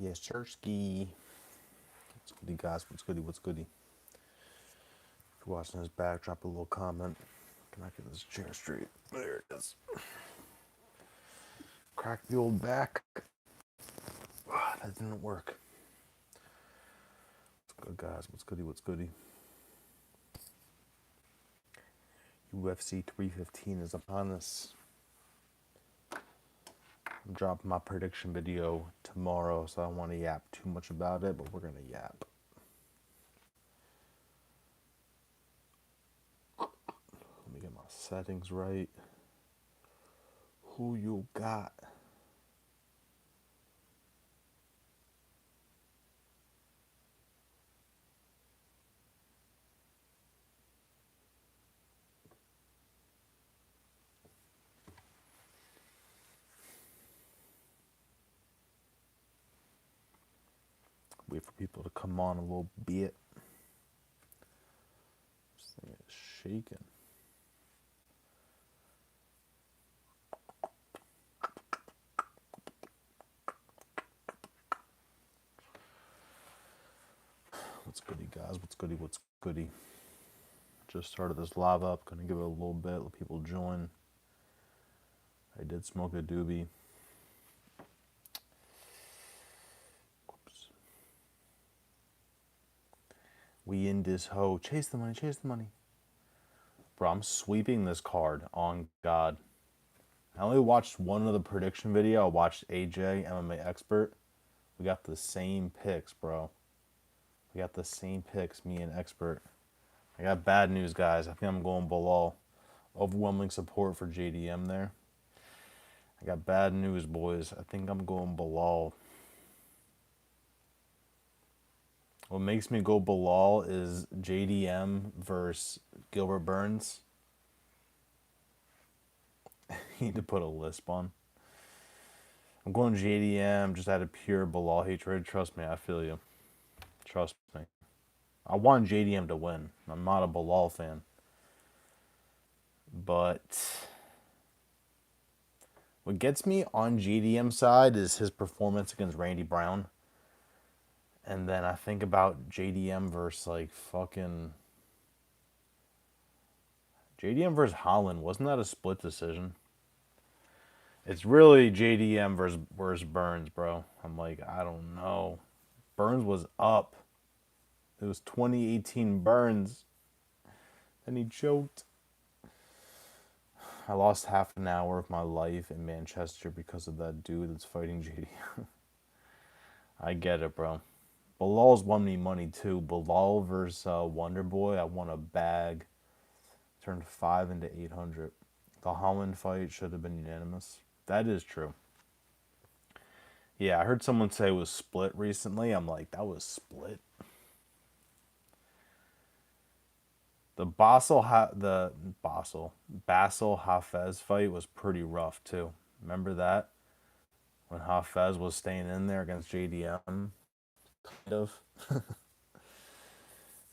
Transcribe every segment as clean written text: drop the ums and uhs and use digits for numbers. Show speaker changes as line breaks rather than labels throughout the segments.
Yes, Chersky. What's goody, guys? What's goody? What's goody? If you're watching this back, drop a little comment. Can I get this chair straight? There it is. Crack the old back. That didn't work. What's good, guys? What's goody? What's goody? UFC 315 is upon us. I'm dropping my prediction video tomorrow, so I don't want to yap too much about it, but we're going to yap. Let me get my settings right. Who you got? Wait for people to come on a little bit. This thing is shaking. What's goody, guys? What's goody? What's goody? Just started this live up. Gonna give it a little bit. Let people join. I did smoke a doobie. Whoops. We in this hoe. Chase the money. Chase the money. Bro, I'm sweeping this card on God. I only watched one of the prediction video. I watched AJ, MMA Expert. We got the same picks, bro. We got the same picks, me and Expert. I got bad news, guys. I think I'm going Belal. Overwhelming support for JDM there. I got bad news, boys. I think I'm going Belal. What makes me go Belal is JDM versus Gilbert Burns. You need to put a lisp on. I'm going JDM just out of pure Belal hatred. Trust me, I feel you. Trust me. I want JDM to win. I'm not a Belal fan. But what gets me on JDM side is his performance against Randy Brown. And then I think about JDM versus like fucking JDM versus Holland. Wasn't that a split decision? It's really JDM versus Burns, bro. I'm like, I don't know. Burns was up. It was 2018 Burns. And he choked. I lost half an hour of my life in Manchester because of that dude that's fighting JDM. I get it, bro. Bilal's won me money too. Belal versus Wonder Boy. I won a bag. Turned 5 into 800. The Holland fight should have been unanimous. That is true. Yeah, I heard someone say it was split recently. I'm like, that was split. The Basel Hafez fight was pretty rough too. Remember that when Hafez was staying in there against JDM, kind of.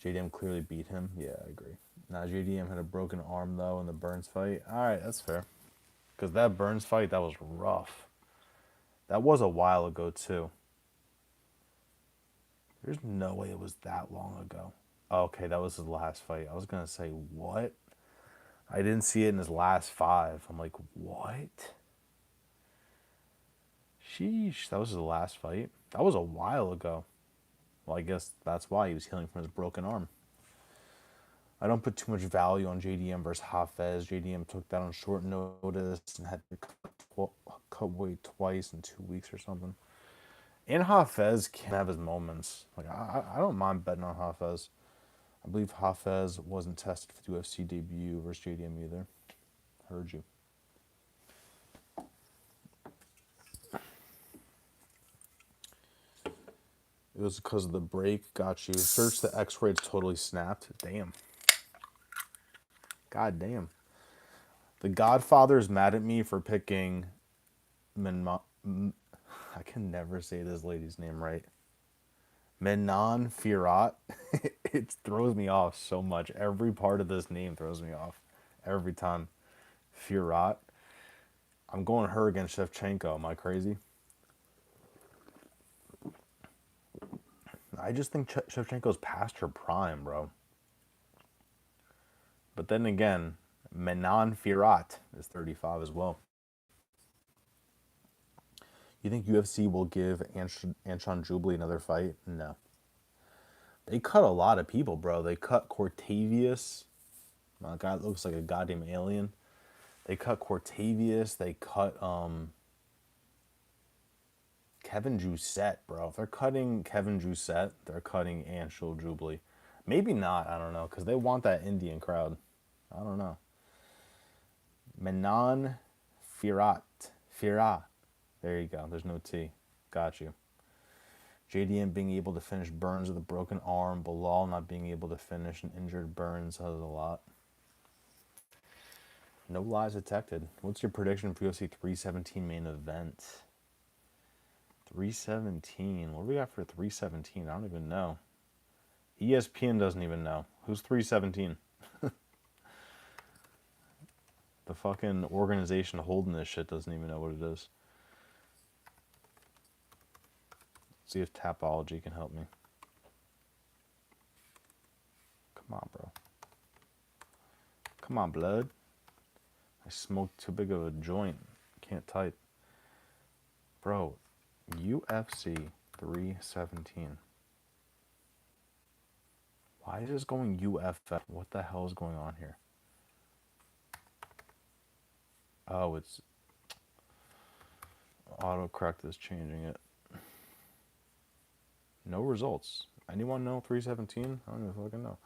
JDM clearly beat him. Yeah, I agree. Now JDM had a broken arm though in the Burns fight. All right, that's fair. Because that Burns fight, that was rough. That was a while ago too. There's no way it was that long ago. Okay, that was his last fight. I was gonna say what? I didn't see it in his last 5. I'm like, what? Sheesh, that was his last fight. That was a while ago. Well, I guess that's why he was healing from his broken arm. I don't put too much value on JDM versus Hafez. JDM took that on short notice and had to cut weight twice in 2 weeks or something. And Hafez can have his moments. Like I don't mind betting on Hafez. I believe Hafez wasn't tested for the UFC debut versus JDM either. Heard you. It was because of the break. Got you. Search the X-ray. It's totally snapped. Damn. God damn. The Godfather is mad at me for picking I can never say this lady's name right. Menon Firat. It throws me off so much. Every part of this name throws me off. Every time. Firat. I'm going her against Shevchenko. Am I crazy? I just think Shevchenko's past her prime, bro. But then again, Menon Firat is 35 as well. You think UFC will give Anshon Jubilee another fight? No. They cut a lot of people, bro. They cut Cortavius. My God, looks like a goddamn alien. They cut Cortavius. They cut Kevin Jousset, bro. If they're cutting Kevin Jousset, they're cutting Anshul Jubilee. Maybe not. I don't know, because they want that Indian crowd. I don't know. Menon Firat. Firat. There you go. There's no T. Got you. JDM being able to finish Burns with a broken arm. Belal not being able to finish an injured Burns. That was a lot. No lies detected. What's your prediction for UFC 317 main event? 317. What do we got for 317? I don't even know. ESPN doesn't even know. Who's 317? The fucking organization holding this shit doesn't even know what it is. See if Tapology can help me. Come on, bro. Come on, blood. I smoked too big of a joint. Can't type. Bro, UFC 317. Why is this going UFF? What the hell is going on here? Oh, it's... autocorrect is changing it. No results. Anyone know 317? I don't even fucking know.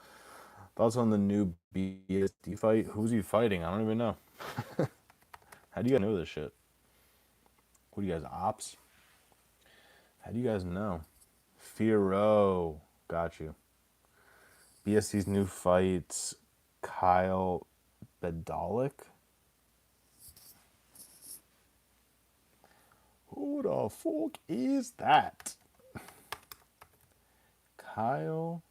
Thoughts on the new BSD fight? Who's he fighting? I don't even know. How do you guys know this shit? What are you guys, ops? How do you guys know? Firo. Got you. BSD's new fights. Kyle Bedalik. Who the fuck is that? Kyle.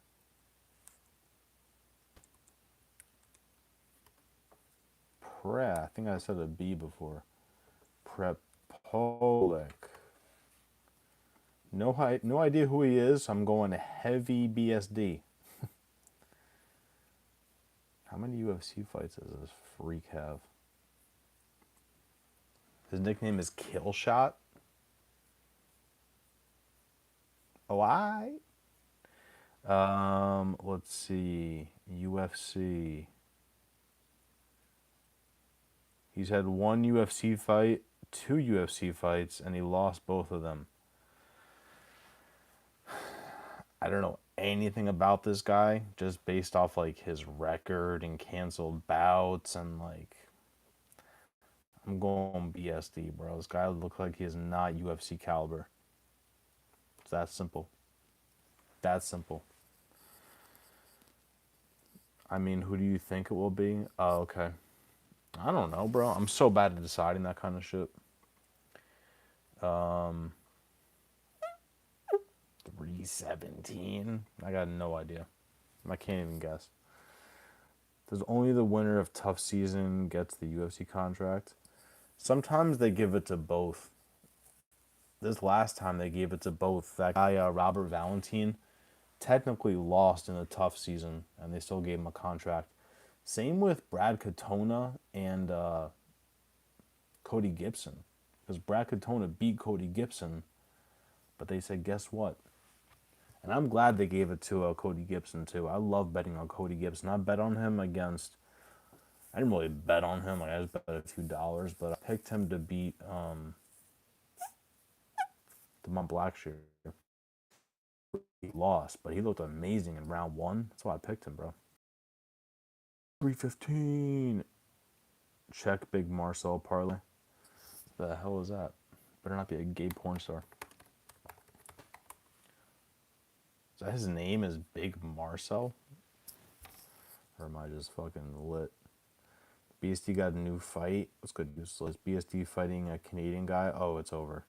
I think I said a B before. Prepolic. No idea who he is. I'm going heavy BSD. How many UFC fights does this freak have? His nickname is Killshot. Oh, let's see. UFC. He's had one UFC fight, 2 UFC fights, and he lost both of them. I don't know anything about this guy, just based off like his record and canceled bouts, and like I'm going BSD, bro. This guy looks like he is not UFC caliber. It's that simple. That simple. I mean, who do you think it will be? Oh, okay. I don't know, bro. I'm so bad at deciding that kind of shit. 317. I got no idea. I can't even guess. Does only the winner of Tough Season gets the UFC contract? Sometimes they give it to both. This last time they gave it to both. That guy, Robert Valentin, technically lost in the Tough Season, and they still gave him a contract. Same with Brad Katona and Cody Gibson. Because Brad Katona beat Cody Gibson, but they said, guess what? And I'm glad they gave it to Cody Gibson, too. I love betting on Cody Gibson. I bet on him against... I didn't really bet on him. Like, I just bet a few dollars, but I picked him to beat Demont Blackshear. He lost, but he looked amazing in round 1. That's why I picked him, bro. 315. Check Big Marcel parlay. What the hell is that? Better not be a gay porn star. Is that his name is Big Marcel? Or am I just fucking lit? BSD got a new fight. Let's go useless. BSD fighting a Canadian guy. Oh, it's over.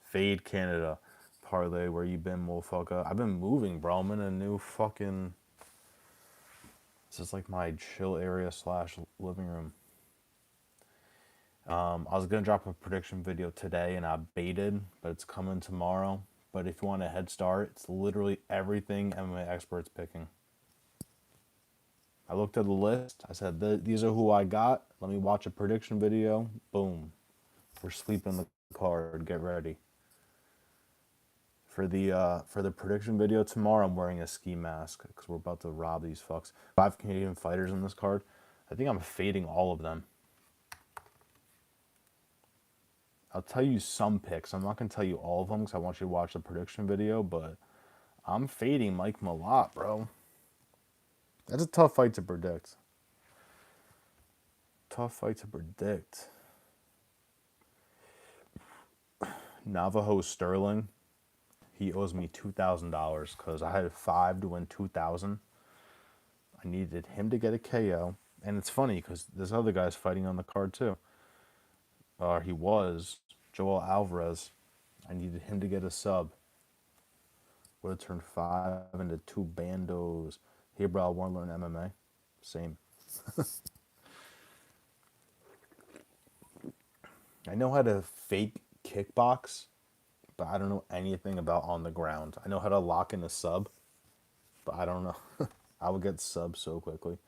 Fade Canada. Parlay, where you been, motherfucker? I've been moving, bro. I'm in a new fucking... This is like my chill area / living room. I was going to drop a prediction video today, and I baited, but it's coming tomorrow. But if you want a head start, it's literally everything MMA experts picking. I looked at the list. I said, these are who I got. Let me watch a prediction video. Boom. We're sleeping the card. Get ready. For the prediction video tomorrow, I'm wearing a ski mask because we're about to rob these fucks. 5 Canadian fighters in this card. I think I'm fading all of them. I'll tell you some picks. I'm not going to tell you all of them because I want you to watch the prediction video, but I'm fading Mike Malott, bro. That's a tough fight to predict. Tough fight to predict. Navajo Sterling. He owes me $2,000 because I had 5 to win 2,000. I needed him to get a KO. And it's funny because this other guy's fighting on the card too. He was Joel Alvarez. I needed him to get a sub. Would have turned 5 into 2 bandos. Hey, bro, I want to learn MMA. Same. I know how to fake kickbox, but I don't know anything about on the ground. I know how to lock in a sub, but I don't know. I would get sub so quickly.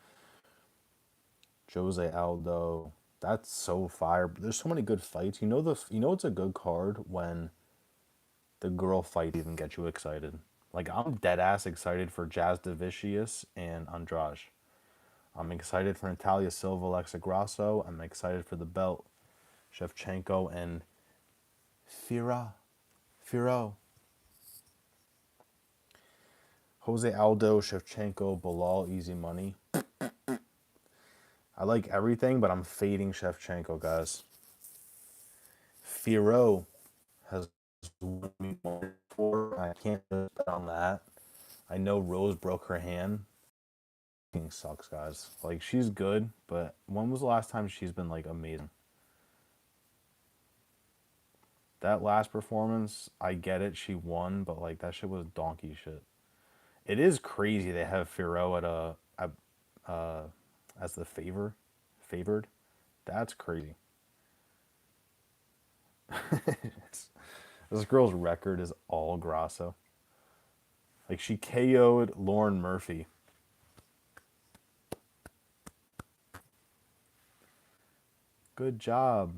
Jose Aldo. That's so fire. There's so many good fights. You know it's a good card when the girl fight even gets you excited. Like I'm dead ass excited for Jazz Davicius and Andrade. I'm excited for Natalia Silva, Alexa Grasso. I'm excited for the belt, Shevchenko and Firo. Jose Aldo, Shevchenko, Belal, easy money. I like everything, but I'm fading Shevchenko, guys. Firo has won me more before. I can't bet on that. I know Rose broke her hand. Sucks, guys. Like she's good, but when was the last time she's been like amazing? That last performance, I get it, she won, but like that shit was donkey shit. It is crazy they have Firo as the favored. That's crazy. This girl's record is all Grasso. Like she KO'd Lauren Murphy. Good job.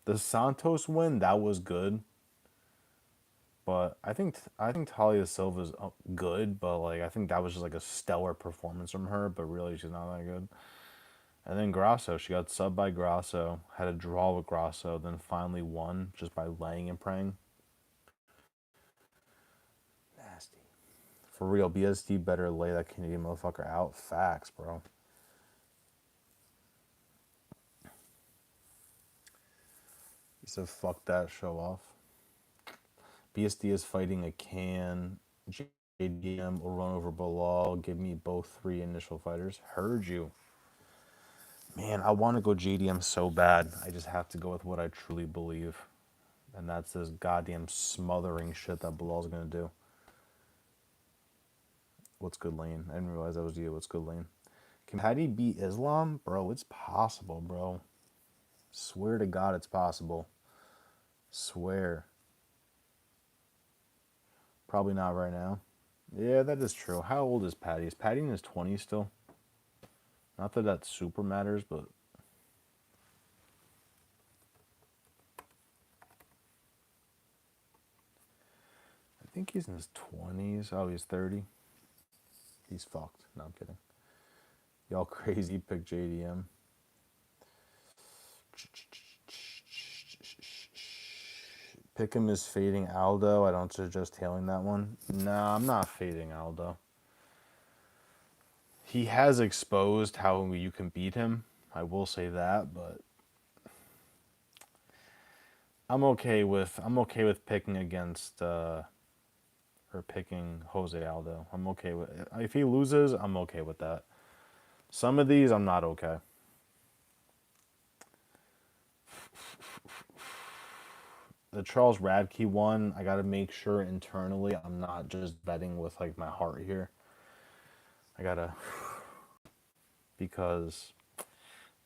The Santos win, that was good. But I think Talia Silva's good, but like I think that was just like a stellar performance from her, but really she's not that good. And then Grasso, she got subbed by Grasso, had a draw with Grasso, then finally won just by laying and praying. Nasty. For real, BSD better lay that Canadian motherfucker out. Facts, bro. He said, fuck that, show off. BSD is fighting a can. JDM will run over Belal. Give me both 3 initial fighters. Heard you. Man, I want to go JDM so bad. I just have to go with what I truly believe. And that's this goddamn smothering shit that Belal's going to do. What's good, Lane? I didn't realize that was you. What's good, Lane? Can Paddy beat Islam? Bro, it's possible, bro. Swear to God it's possible. Swear. Probably not right now. Yeah, that is true. How old is Paddy? Is Paddy in his 20s still? Not that that super matters, but... I think he's in his 20s. Oh, he's 30. He's fucked. No, I'm kidding. Y'all crazy pick JDM. Pick him is fading Aldo. I don't suggest tailing that one. Nah, I'm not fading Aldo. He has exposed how you can beat him. I will say that, but I'm okay with picking against or picking Jose Aldo. I'm okay with it. If he loses, I'm okay with that. Some of these I'm not okay. The Charles Radke one, I got to make sure internally I'm not just betting with like my heart here. I got to, because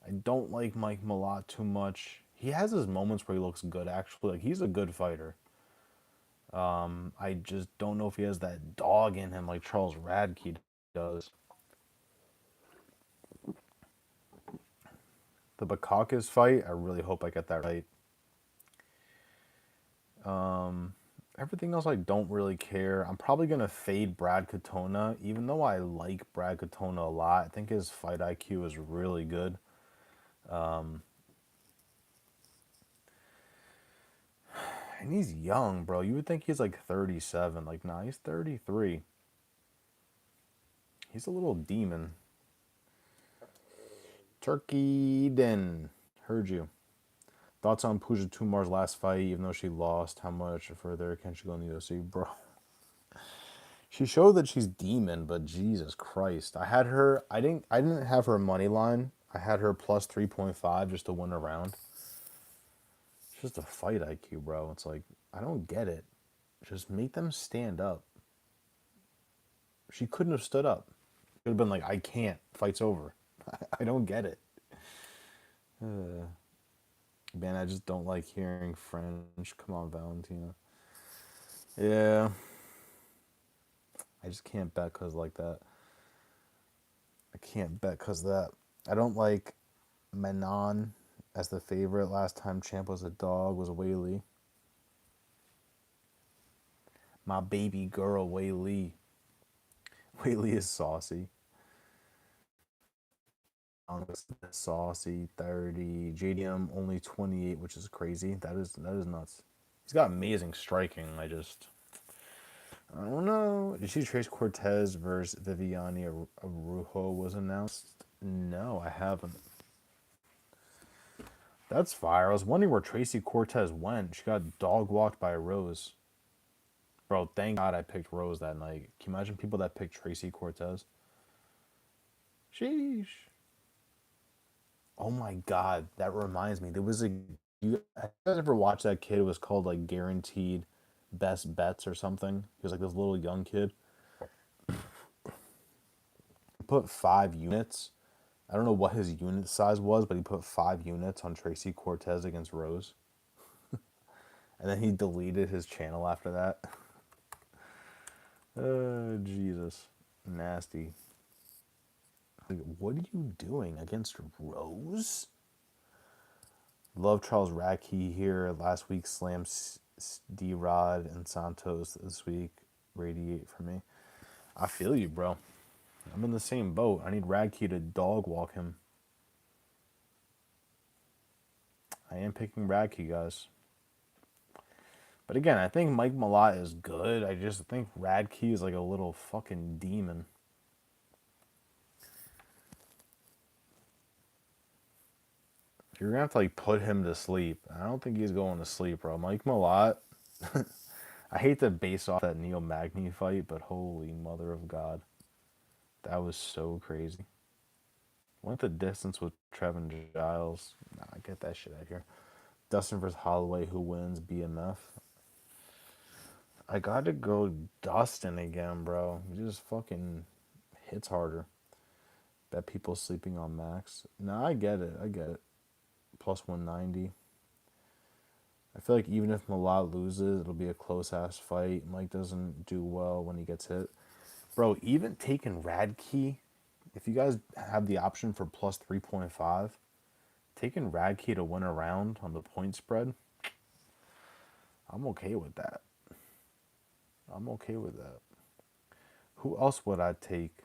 I don't like Mike Malott too much. He has his moments where he looks good, actually. Like, he's a good fighter. I just don't know if he has that dog in him like Charles Radke does. The Bakakis fight, I really hope I get that right. Everything else I don't really care. I'm probably gonna fade Brad Katona, even though I like Brad Katona a lot. I think his fight IQ is really good. And he's young, bro. You would think he's like 37. Like, nah, he's 33. He's a little demon. Turkey Den. Heard you. Thoughts on Pooja Tumar's last fight, even though she lost? How much further can she go in the UFC? Bro. She showed that she's demon, but Jesus Christ. I didn't have her money line. I had her plus 3.5 just to win a round. It's just a fight IQ, bro. It's like, I don't get it. Just make them stand up. She couldn't have stood up. Could have been like, I can't. Fight's over. I don't get it. Man, I just don't like hearing French. Come on, Valentina. Yeah, I just can't bet because like that. I can't bet because that. I don't like Manon as the favorite. Last time champ was a dog was Whaley. My baby girl Whaley. Whaley is saucy. Saucy 30. JDM only 28, which is crazy. That is nuts. He's got amazing striking. I don't know. Did you see Trace Cortez versus Viviani Arujo was announced? No, I haven't. That's fire. I was wondering where Tracy Cortez went. She got dog walked by Rose. Bro, thank God I picked Rose that night. Can you imagine people that picked Tracy Cortez? Sheesh. Oh my God, that reminds me. There was a. You guys ever watch that kid? It was called like Guaranteed Best Bets or something. He was like this little young kid. He put 5 units. I don't know what his unit size was, but he put 5 units on Tracy Cortez against Rose. And then he deleted his channel after that. Jesus. Nasty. Like, what are you doing against Rose? Love Charles Radke here. Last week slammed D-Rod and Santos. This week, radiate for me. I feel you, bro. I'm in the same boat. I need Radke to dog walk him. I am picking Radke, guys. But again, I think Mike Malott is good. I just think Radke is like a little fucking demon. You're gonna have to like put him to sleep. I don't think he's going to sleep, bro. Mike Malott. I hate to base off that Neil Magny fight, but holy mother of God, that was so crazy. Went the distance with Trevin Giles. Nah, get that shit out of here. Dustin versus Holloway, who wins? BMF. I gotta go Dustin again, bro. He just fucking hits harder. Bet people sleeping on Max. No, I get it. I get it. Plus 190. I feel like even if Malott loses, it'll be a close ass fight. Mike doesn't do well when he gets hit. Bro, even taking Radke, if you guys have the option for plus 3.5, taking Radke to win a round on the point spread, I'm okay with that. I'm okay with that. Who else would I take?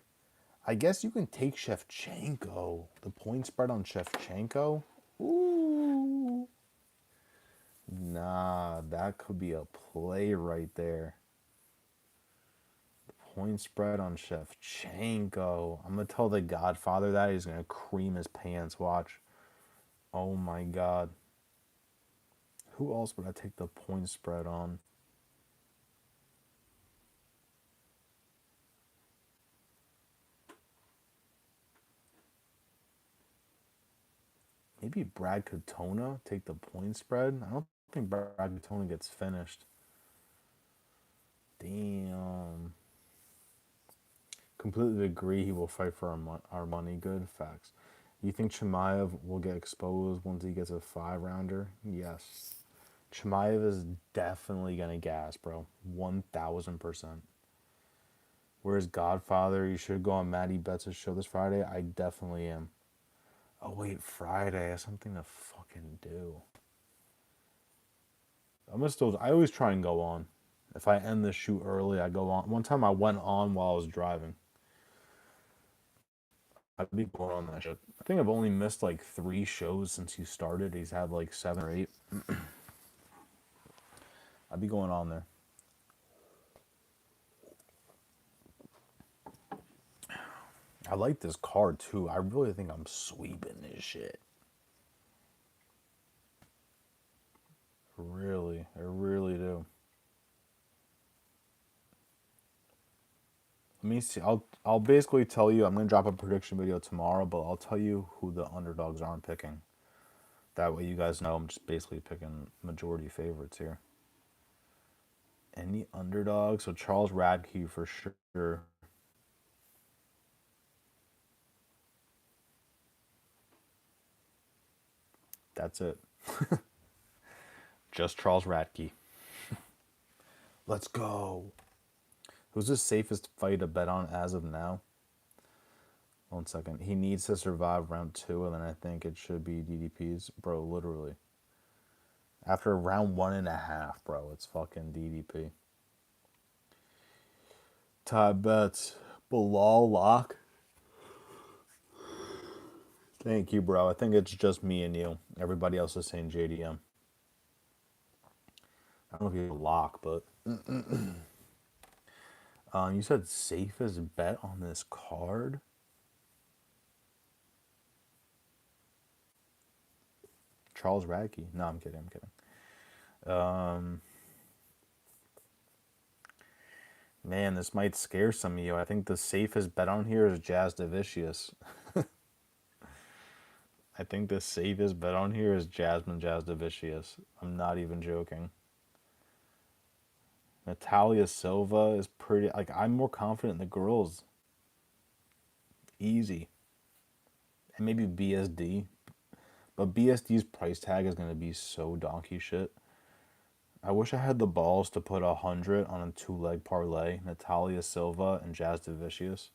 I guess you can take Shevchenko. The point spread on Shevchenko? Ooh. Nah, that could be a play right there. The point spread on Shevchenko. I'm going to tell the Godfather that. He's going to cream his pants. Watch. Oh my God. Who else would I take the point spread on? Maybe Brad Katona take the point spread. I don't think Brad Katona gets finished. Damn. Completely agree. He will fight for our money. Good facts. You think Chimaev will get exposed once he gets a 5 rounder? Yes. Chimaev is definitely gonna gas, bro. 1000%. Whereas Godfather, you should go on Maddie Betts' show this Friday. I definitely am. Oh wait, Friday. I have something to fucking do. I'm gonna still. I always try and go on. If I end the shoot early, I go on. One time I went on while I was driving. I'd be going on that shit. I think I've only missed like 3 shows since he started. He's had like 7 or 8. I'd be going on there. I like this card too. I really think I'm sweeping this shit. Really, I really do. Let me see. I'll basically tell you. I'm gonna drop a prediction video tomorrow, but I'll tell you who the underdogs are I'm picking. That way you guys know I'm just basically picking majority favorites here. Any underdog? So Charles Radke for sure. That's it. Just Charles Radke. Let's go. Who's the safest fight to bet on as of now? 1 second. He needs to survive round 2, and then I think it should be DDP's. Bro, literally. After round 1.5, bro, it's fucking DDP. Ty bets. Belal lock. Thank you, bro. I think it's just me and you. Everybody else is saying JDM. I don't know if you lock, but you said safest bet on this card. Charles Radke. No, I'm kidding. I'm kidding. Man, this might scare some of you. I think the safest bet on here is Jazz Devicius. I think the safest bet on here is Jasmine Jazz Devicius. I'm not even joking. Natalia Silva is pretty. Like, I'm more confident in the girls. Easy. And maybe BSD. But BSD's price tag is going to be so donkey shit. I wish I had the balls to put 100 on a 2-leg parlay. Natalia Silva and Jazz Devicius.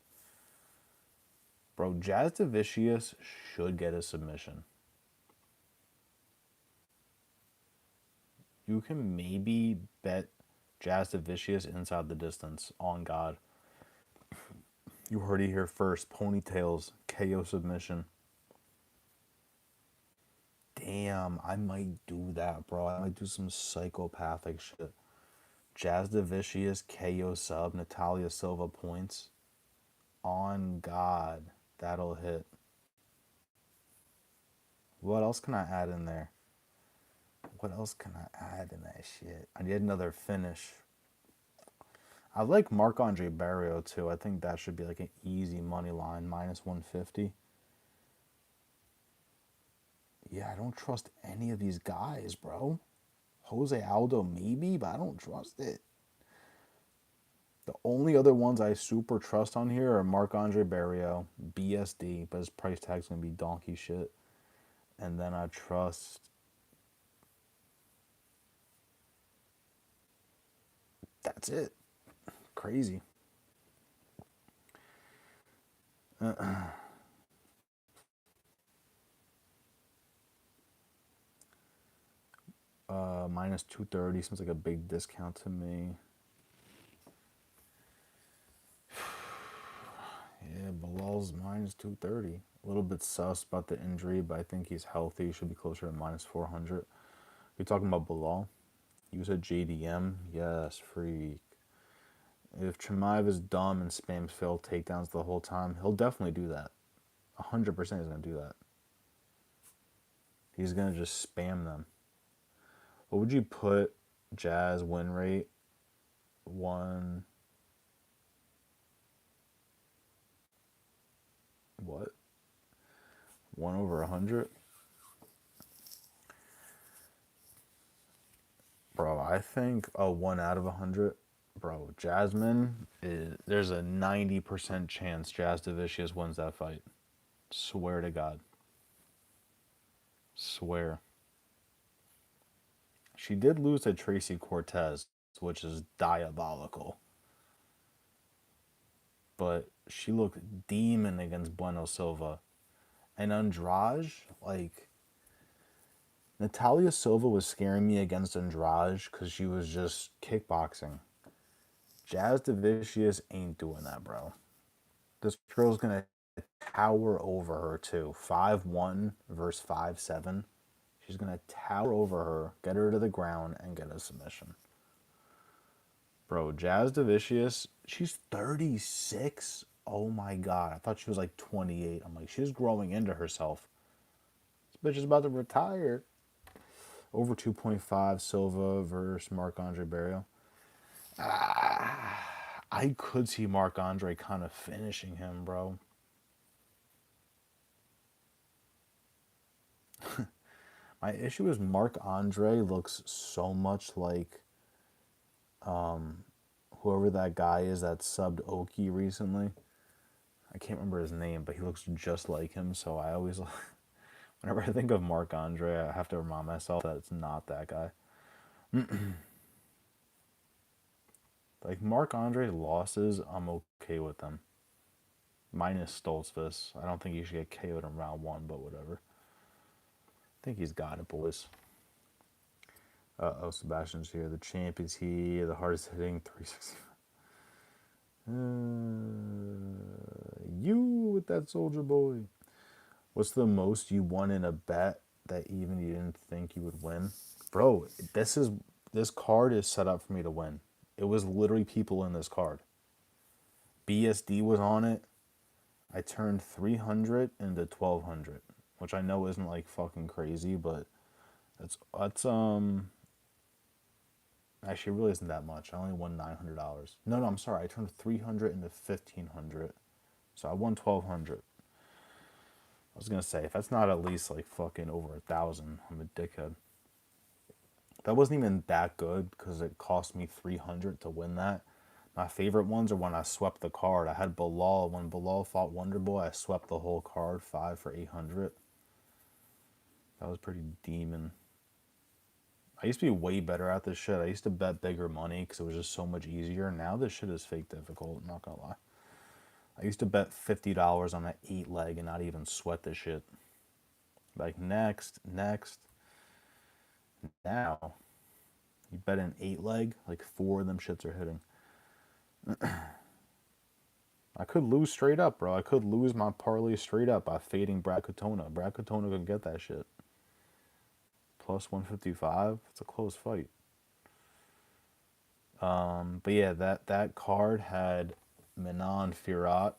Bro, Jazz Devicius should get a submission. You can maybe bet Jazz Devicius inside the distance. On God. You heard it here first. Ponytails. KO submission. Damn, I might do that, bro. I might do some psychopathic shit. Jazz Devicius, KO sub, Natalia Silva points. On God, that'll hit. What else can I add in there? What else can I add in that shit? I need another finish. I like Marc-Andre Barrio too. I think that should be like an easy money line, -150. Yeah, I don't trust any of these guys, bro. Jose Aldo maybe, but I don't trust it. The only other ones I super trust on here are Marc-Andre Barrio, BSD, but his price tag's going to be donkey shit. And then I trust... That's it. Crazy. -230 seems like a big discount to me. Yeah, Bilal's -230. A little bit sus about the injury, but I think he's healthy. He should be closer to -400. You talking about Belal? You said JDM? Yes, freak. If Chimaev is dumb and spams failed takedowns the whole time, he'll definitely do that. 100% he's going to do that. He's going to just spam them. What would you put Jazz win rate? What? 1/100? Bro, I think a 1 out of 100. Bro, Jasmine, there's a 90% chance Jazz Devicius wins that fight. Swear to God. Swear. She did lose to Tracy Cortez, which is diabolical. But she looked demon against Bueno Silva. And Andrade, like, Natalia Silva was scaring me against Andrade because she was just kickboxing. Jazz Devicius ain't doing that, bro. This girl's gonna tower over her too. 5'1" versus 5'7". She's gonna tower over her, get her to the ground, and get a submission. Bro, Jazz Devicius, she's 36. Oh my god. I thought she was like 28. I'm like, she's growing into herself. This bitch is about to retire. Over 2.5 Silva versus Marc Andre Barrio. I could see Marc Andre kind of finishing him, bro. My issue is Marc Andre looks so much like whoever that guy is that subbed Oki recently. I can't remember his name, but he looks just like him. So I always, whenever I think of Marc Andre, I have to remind myself that it's not that guy. Like Marc Andre's losses, I'm okay with them. Minus Stoltzfus. I don't think he should get KO'd in round one, but whatever. I think he's got it, boys. Oh, Sebastian's here. The champ is here. The hardest hitting 360. You with that soldier boy. What's the most you won in a bet that even you didn't think you would win? Bro, this card is set up for me to win. It was literally people in this card. BSD was on it. I turned 300 into 1200, which I know isn't like fucking crazy, but that's actually it really isn't that much. I only won $900. No, I'm sorry. I turned 300 into 1500. So I won 1200. I was gonna say if that's not at least like fucking over 1,000, I'm a dickhead. That wasn't even that good because it cost me 300 to win that. My favorite ones are when I swept the card. I had Belal. When Belal fought Wonderboy, I swept the whole card, 5 for 800. That was pretty demon. I used to be way better at this shit. I used to bet bigger money because it was just so much easier. Now this shit is fake difficult, I'm not gonna lie. I used to bet $50 on an 8 leg and not even sweat the shit. Like, next. Now, you bet an 8 leg, like 4 of them shits are hitting. I could lose straight up, bro. I could lose my parlay straight up by fading Brad Katona. Brad Katona could get that shit. Plus 155. It's a close fight. But yeah, that card had Manon Firo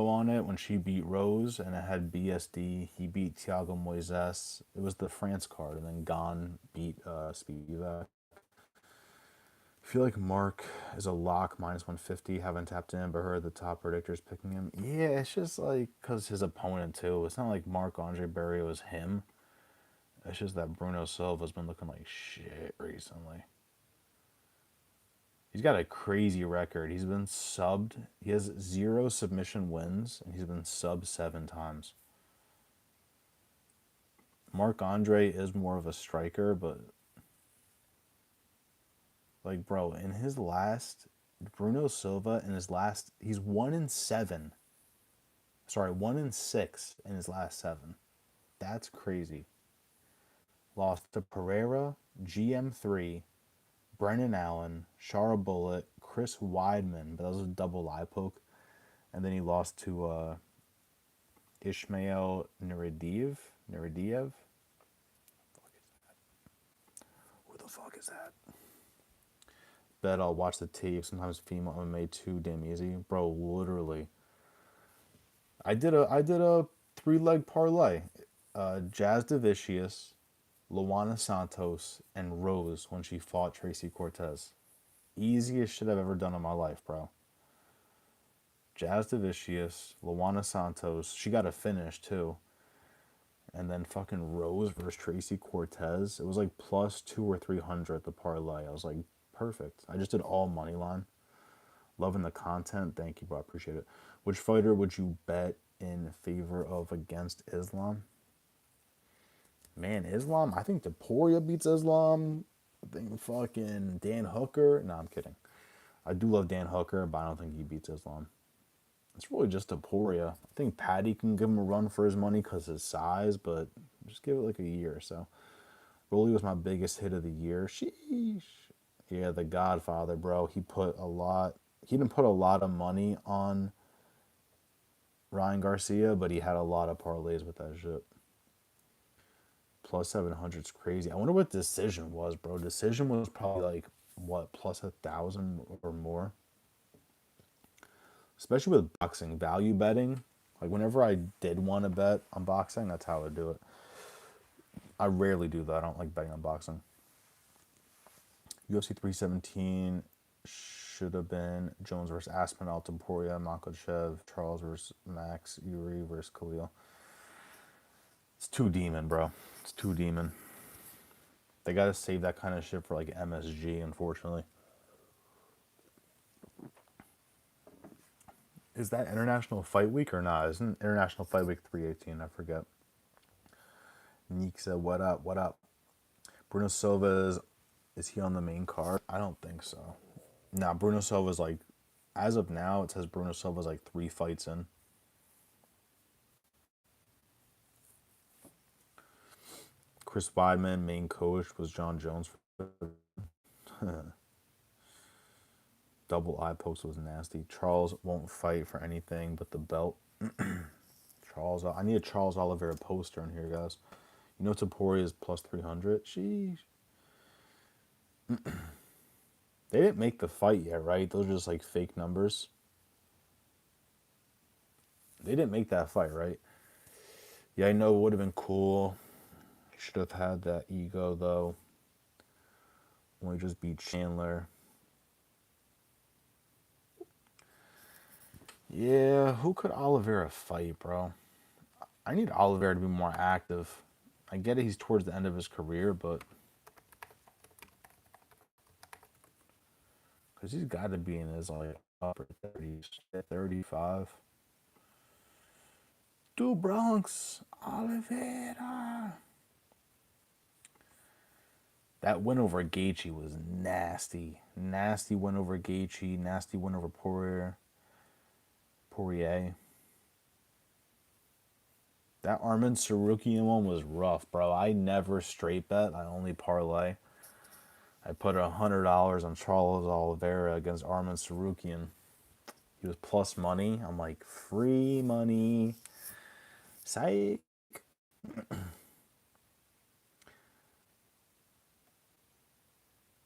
on it when she beat Rose, and it had BSD. He beat Thiago Moises. It was the France card, and then Gon beat Spivak. I feel like Mark is a lock minus 150. Haven't tapped in, but heard the top predictors picking him. Yeah, it's just like because his opponent too. It's not like Marc Andre Barrio is him. It's just that Bruno Silva's been looking like shit recently. He's got a crazy record. He's been subbed. He has 0 submission wins, and he's been subbed 7 times. Marc Andre is more of a striker, but like, bro, in his last, Bruno Silva in his last, he's 1-7. Sorry, 1-6 in his last 7. That's crazy. Lost to Pereira, GM3, Brennan Allen, Shara Bullet, Chris Weidman, but that was a double eye poke. And then he lost to Ishmael Nuridiev. Who the fuck is that? Bet I'll watch the tape. Sometimes female MMA too damn easy, bro. Literally, I did a 3-leg parlay. Jazz Devicius, Luana Santos, and Rose when she fought Tracy Cortez. Easiest shit I've ever done in my life, bro. Jazz Devicius, Luana Santos. She got a finish too. And then fucking Rose versus Tracy Cortez. It was like plus 2 or 300 the parlay. I was like, perfect. I just did all money line. Loving the content. Thank you, bro. I appreciate it. Which fighter would you bet in favor of against Islam. Man, Islam, I think Taporia beats Islam. I think fucking Dan Hooker. No, I'm kidding. I do love Dan Hooker, but I don't think he beats Islam. It's really just Taporia. I think Patty can give him a run for his money because of his size, but just give it like a year or so. Rolly was my biggest hit of the year. Sheesh. Yeah, the Godfather, bro. He didn't put a lot of money on Ryan Garcia, but he had a lot of parlays with that shit. Plus 700 is crazy. I wonder what decision was, bro. Decision was probably like, what, plus 1,000 or more? Especially with boxing, value betting. Like, whenever I did want to bet on boxing, that's how I would do it. I rarely do that. I don't like betting on boxing. UFC 317 should have been Jones versus Aspinall, Topuria, Makhachev, Charles versus Max, Yuri versus Khalil. It's too demon, bro. It's too demon. They gotta save that kind of shit for like MSG, unfortunately. Is that International Fight Week or not? Isn't International Fight Week 318? I forget. Neek said, "What up? What up?" Bruno Silva is he on the main card? I don't think so. Nah, Bruno Silva's like, as of now, it says Bruno Silva's like 3 fights in. Chris Weidman, main coach, was John Jones. Double eye post was nasty. Charles won't fight for anything but the belt. Charles, I need a Charles Oliveira poster in here, guys. You know Topuria is plus 300? Sheesh. They didn't make the fight yet, right? Those are just like fake numbers. They didn't make that fight, right? Yeah, I know it would have been cool. Should have had that ego, though. When we just beat Chandler. Yeah, who could Oliveira fight, bro? I need Oliveira to be more active. I get it, he's towards the end of his career, but because he's got to be in his like upper 30s, 35. Dude, Bronx, Oliveira. That win over Gaethje was nasty. Nasty win over Gaethje. Nasty win over Poirier. That Armin Sarukian one was rough, bro. I never straight bet. I only parlay. I put $100 on Charles Oliveira against Armin Sarukian. He was plus money. I'm like, free money. Psych.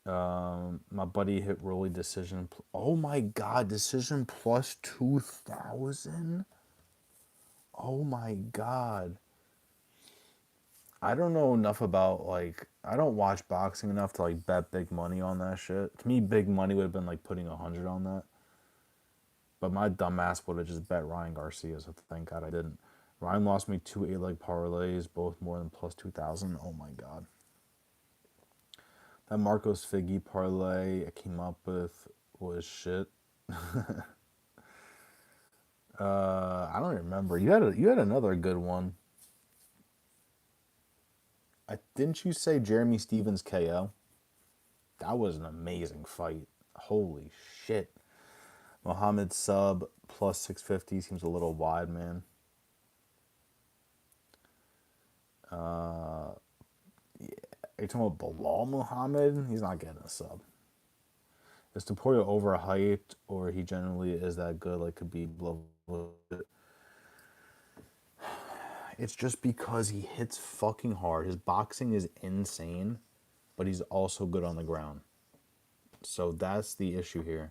My buddy hit Rolly decision. Oh my god, decision plus 2,000. Oh my god. I don't know enough about like I don't watch boxing enough to like bet big money on that shit. To me, big money would have been like putting 100 on that. But my dumbass would have just bet Ryan Garcia, so thank God I didn't. Ryan lost me 2 8-leg parlays, both more than plus 2,000. Oh my god. That Marcos Figgy parlay I came up with was shit. I don't remember. You had another good one. Didn't you say Jeremy Stevens KO? That was an amazing fight. Holy shit. Mohammed sub plus 650 seems a little wide, man. Yeah. Are you talking about Belal Muhammad? He's not getting a sub. Is Topuria overhyped, or he generally is that good? Like, could be below. It's just because he hits fucking hard. His boxing is insane, but he's also good on the ground. So that's the issue here.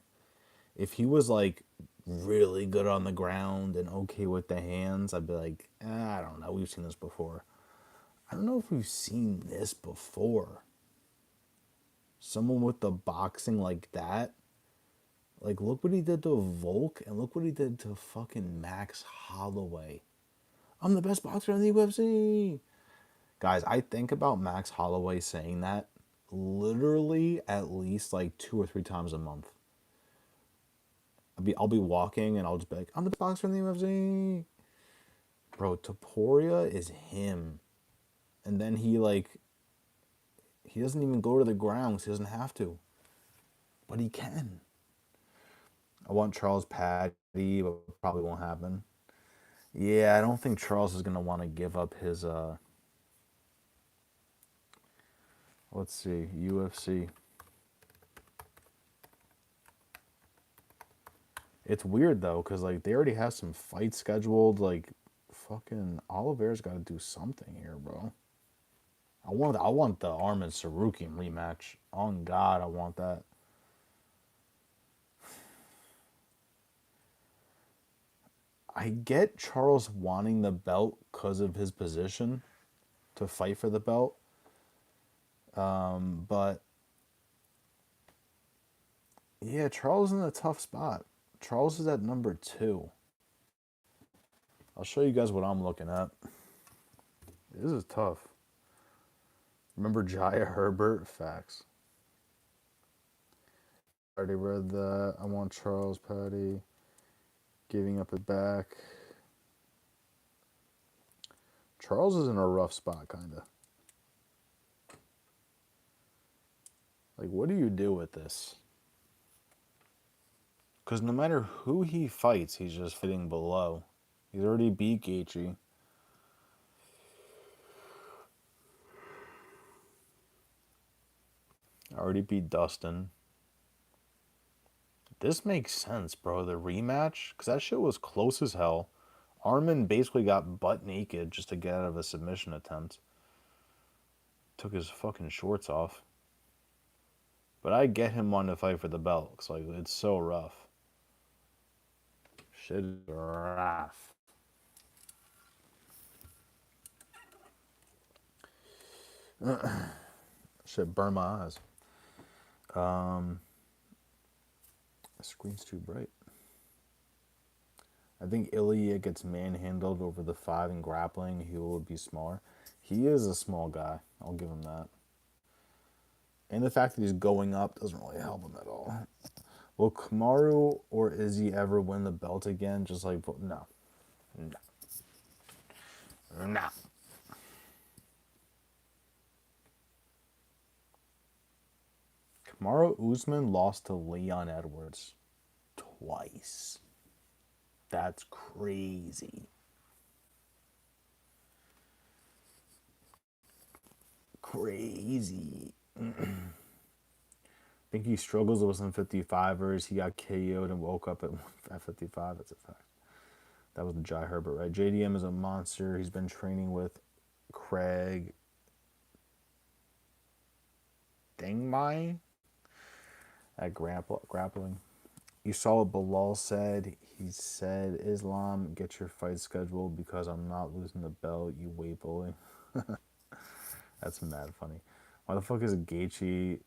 If he was like really good on the ground and okay with the hands, I'd be like, I don't know. We've seen this before. I don't know if we've seen this before. Someone with the boxing like that. Like, look what he did to Volk and look what he did to fucking Max Holloway. I'm the best boxer in the UFC. Guys, I think about Max Holloway saying that literally at least like 2 or 3 times a month. I'll be walking and I'll just be like, I'm the best boxer in the UFC. Bro, Taporia is him. And then he doesn't even go to the ground 'cause he doesn't have to. But he can. I want Charles Patty, but probably won't happen. Yeah, I don't think Charles is gonna want to give up his let's see, UFC. It's weird though, cause like they already have some fights scheduled. Like, fucking Oliveira's got to do something here, bro. I want the Armin Sarukian rematch. On God, I want that. I get Charles wanting the belt because of his position to fight for the belt, but yeah, Charles is in a tough spot. Charles is at number 2. I'll show you guys what I'm looking at. This is tough. Remember Jaya Herbert? Facts. Already read that. I want Charles Patty giving up his back. Charles is in a rough spot, kind of. Like, what do you do with this? Because no matter who he fights, he's just fitting below. He's already beat Gaethje. Already beat Dustin. This makes sense, bro. The rematch? Because that shit was close as hell. Armin basically got butt naked just to get out of a submission attempt. Took his fucking shorts off. But I get him wanting to fight for the belt. Because, like, it's so rough. Shit is rough. Shit burned my eyes. The screen's too bright. I think Ilya gets manhandled over the 5 in grappling. He will be smaller. He is a small guy. I'll give him that. And the fact that he's going up doesn't really help him at all. Will Kamaru or Izzy ever win the belt again? Just like, no. No. No. Kamaru Usman lost to Leon Edwards twice. That's crazy. Crazy. I think he struggles with some 55ers. He got KO'd and woke up at 55. That's a fact. That was the Jai Herbert, right? JDM is a monster. He's been training with Craig Dengmai at grappling. You saw what Belal said. He said, Islam, get your fight scheduled because I'm not losing the belt, you weight bully. That's mad funny. Why the fuck is Gaethje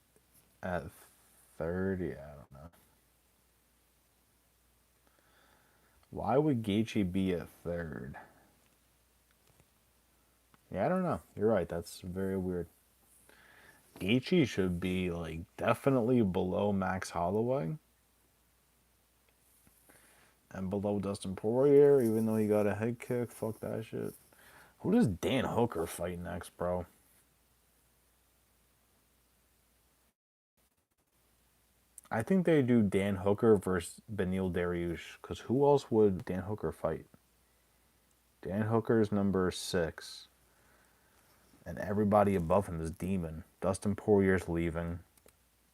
at 3rd? Yeah, I don't know. Why would Gaethje be at 3rd? Yeah, I don't know. You're right. That's very weird. Gaethje should be like definitely below Max Holloway and below Dustin Poirier, even though he got a head kick. Fuck that shit. Who does Dan Hooker fight next, bro? I think they do Dan Hooker versus Beneil Dariush, because who else would Dan Hooker fight? Dan Hooker's number 6. And everybody above him is Demon. Dustin Poirier's leaving.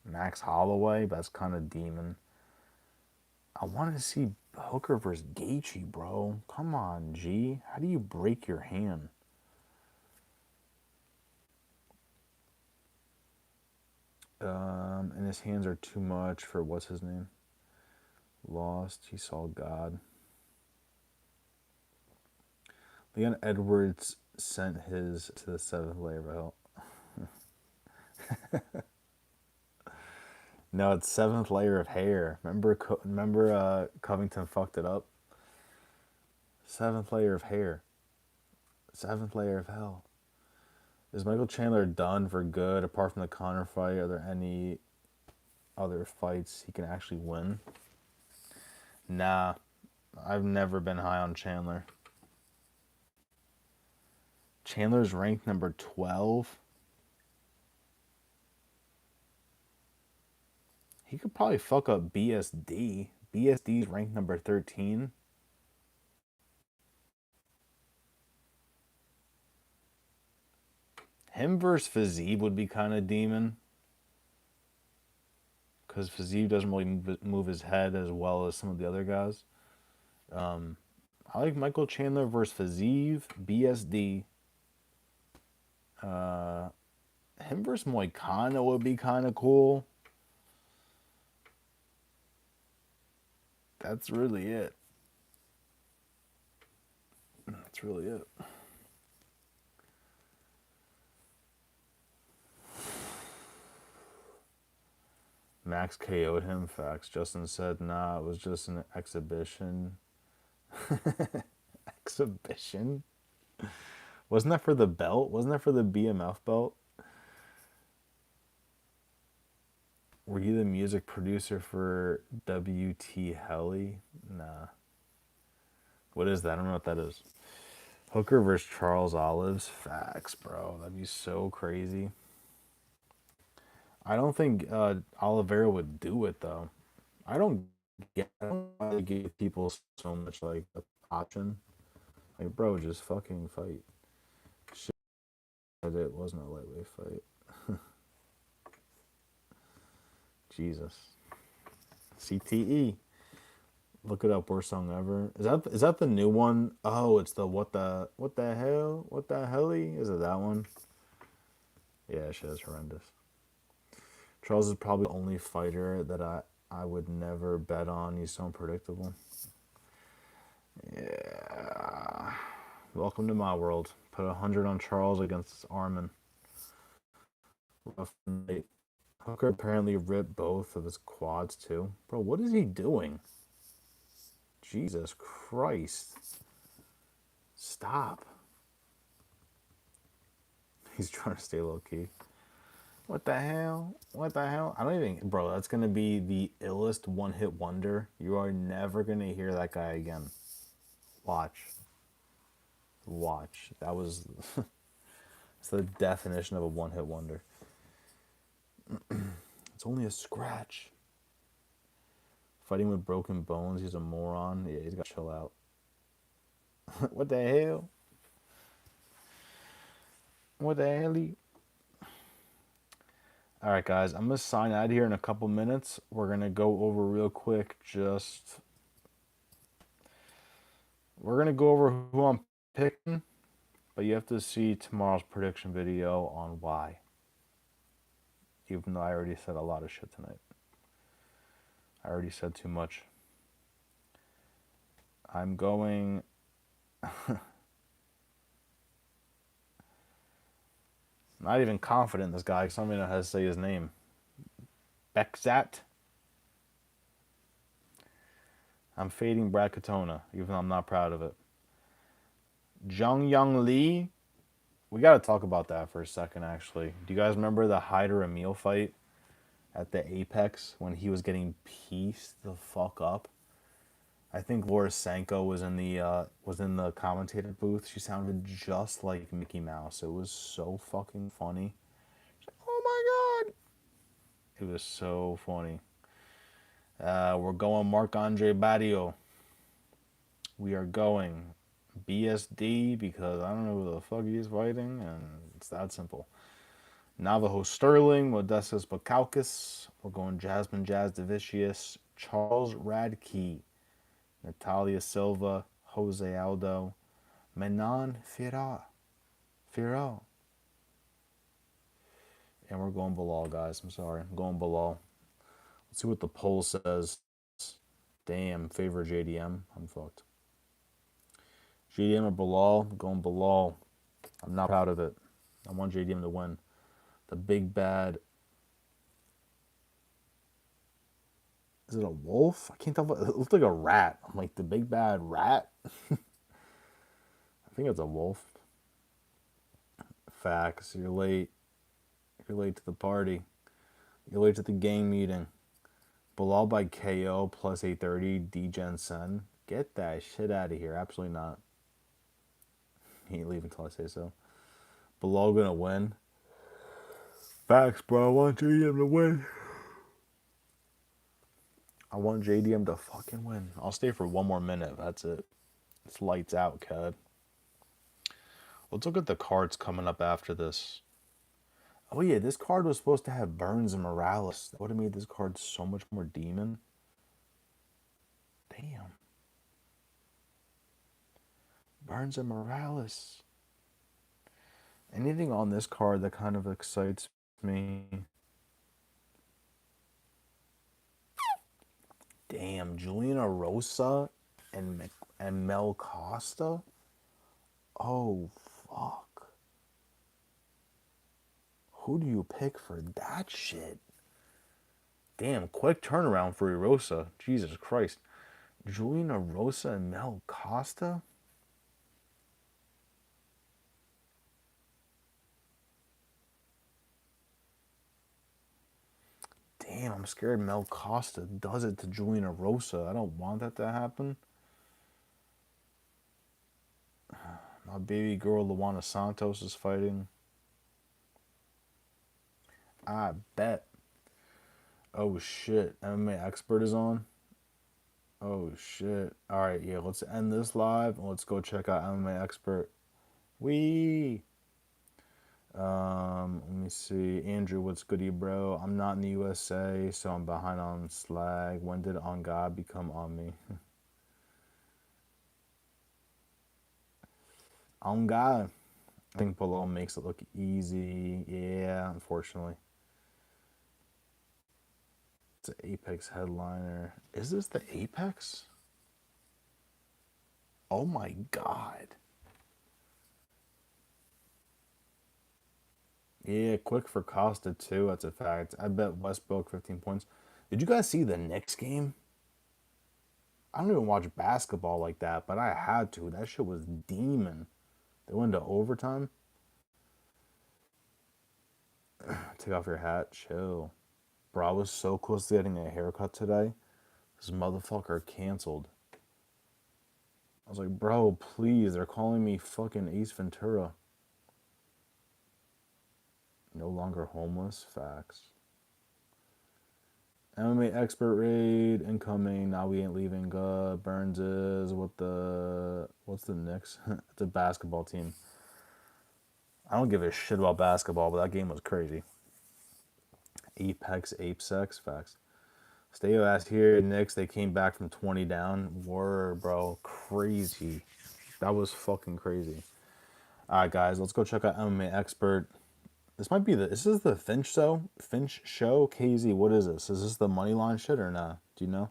Max Holloway, that's kind of Demon. I want to see Hooker versus Gaethje, bro. Come on, G. How do you break your hand? And his hands are too much for what's his name? Lost. He saw God. Leon Edwards sent his to the 7th layer of hell. No, it's 7th layer of hair. Remember, Covington fucked it up. 7th layer of hair. 7th layer of hell. Is Michael Chandler done for good? Apart from the Conor fight, are there any other fights he can actually win? Nah, I've never been high on Chandler. Chandler's ranked number 12. He could probably fuck up BSD. BSD's ranked number 13. Him versus Fiziev would be kind of demon. Because Fiziev doesn't really move his head as well as some of the other guys. I like Michael Chandler versus Fiziev, BSD. Him versus Moicano would be kind of cool. That's really it. That's really it. Max KO'd him. Facts. Justin said, nah, it was just an exhibition. Exhibition? Wasn't that for the belt? Wasn't that for the BMF belt? Were you the music producer for WT Helly? Nah. What is that? I don't know what that is. Hooker versus Charles Olives? Facts, bro. That'd be so crazy. I don't think Oliveira would do it, though. I don't get I don't know why they give people so much, like, option. Like, bro, just fucking fight. Shit, it wasn't a lightweight fight. Jesus. CTE. Look it up. Worst song ever. Is that the new one? Oh, it's the what the hell is it that one? Yeah, shit is horrendous. Charles is probably the only fighter that I would never bet on. He's so unpredictable. Yeah. Welcome to my world. Put 100 on Charles against Armin. Rough night. Hooker apparently ripped both of his quads too. Bro, what is he doing? Jesus Christ. Stop. He's trying to stay low key. What the hell? What the hell? I don't even... Bro, that's going to be the illest one-hit wonder. You are never going to hear that guy again. Watch. Watch. That was... It's the definition of a one-hit wonder. It's only a scratch. Fighting with broken bones. He's a moron. Yeah, he's got to chill out. What the hell? What the hell? All right, guys. I'm going to sign out here in a couple minutes. We're going to go over real quick. We're going to go over who I'm picking. But you have to see tomorrow's prediction video on why. Even though I already said a lot of shit tonight. I already said too much. I'm going... Not even confident in this guy because I don't even know how to say his name. Bekzat. I'm fading Brad Katona, even though I'm not proud of it. Jung Young Lee. We got to talk about that for a second, actually. Do you guys remember the Hyder Emil fight at the Apex when he was getting pieced the fuck up? I think Laura Sanko was in the commentator booth. She sounded just like Mickey Mouse. It was so fucking funny. Oh my god! It was so funny. We're going Marc-Andre Barrio. We are going BSD because I don't know who the fuck he's fighting, and it's that simple. Navajo Sterling, Modestas Bakaukis. We're going Jasmine Jazz Devicius, Charles Radke, Natalia Silva, Jose Aldo, Menon Fira. And we're going Belal, guys. I'm sorry. I'm going Belal. Let's see what the poll says. Damn, favor JDM. I'm fucked. JDM or Belal? I'm going Belal. I'm not proud of it. I want JDM to win. The big bad... Is it a wolf? I can't tell. It looks like a rat. I'm like, the big bad rat? I think it's a wolf. Facts. You're late. You're late to the party. You're late to the gang meeting. Belal by KO plus 830. D Jensen. Get that shit out of here. Absolutely not. He ain't leave until I say so. Belal gonna win. Facts, bro. I want JDM to win. I want JDM to fucking win. I'll stay for one more minute. That's it. It's lights out, cuz. Let's look at the cards coming up after this. Oh yeah, this card was supposed to have Burns and Morales. That would have made this card so much more demon. Damn. Burns and Morales. Anything on this card that kind of excites me? Damn, Juliana Rosa and Mel Costa? Oh, fuck. Who do you pick for that shit? Damn, quick turnaround for Rosa. Jesus Christ. Juliana Rosa and Mel Costa? Damn, I'm scared Mel Costa does it to Juliana Rosa. I don't want that to happen. My baby girl, Luana Santos, is fighting. I bet. Oh, shit. MMA Expert is on. Oh, shit. All right, yeah, let's end this live and let's go check out MMA Expert. Wee! Let me see. Andrew, what's goody, bro? I'm not in the USA, so I'm behind on Slag. When did On God become on me? On God. I think below makes it look easy. Yeah, unfortunately. It's an Apex headliner. Is this the Apex? Oh my God. Yeah, quick for Costa too. That's a fact. I bet West broke 15 points. Did you guys see the Knicks game? I don't even watch basketball like that, but I had to. That shit was demon. They went to overtime. Take off your hat. Chill. Bro, I was so close to getting a haircut today. This motherfucker canceled. I was like, bro, please. They're calling me fucking Ace Ventura. No longer homeless. Facts. MMA expert raid incoming. Now we ain't leaving. Burns is what's the Knicks? It's a basketball team. I don't give a shit about basketball, but that game was crazy. Apex, Ape Sex, facts. Stay your ass here, Knicks. They came back from 20 down. Word, bro, crazy. That was fucking crazy. All right, guys, let's go check out MMA expert. This is the Finch show? Finch show? KZ, what is this? Is this the money line shit or not? Do you know?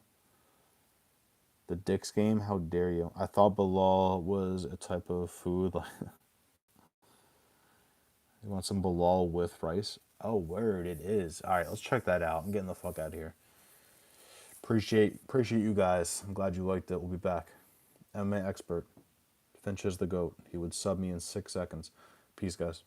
The Dick's game? How dare you? I thought Belal was a type of food. You want some Belal with rice? Oh, word, it is. All right, let's check that out. I'm getting the fuck out of here. Appreciate you guys. I'm glad you liked it. We'll be back. MMA expert. Finch is the GOAT. He would sub me in 6 seconds. Peace, guys.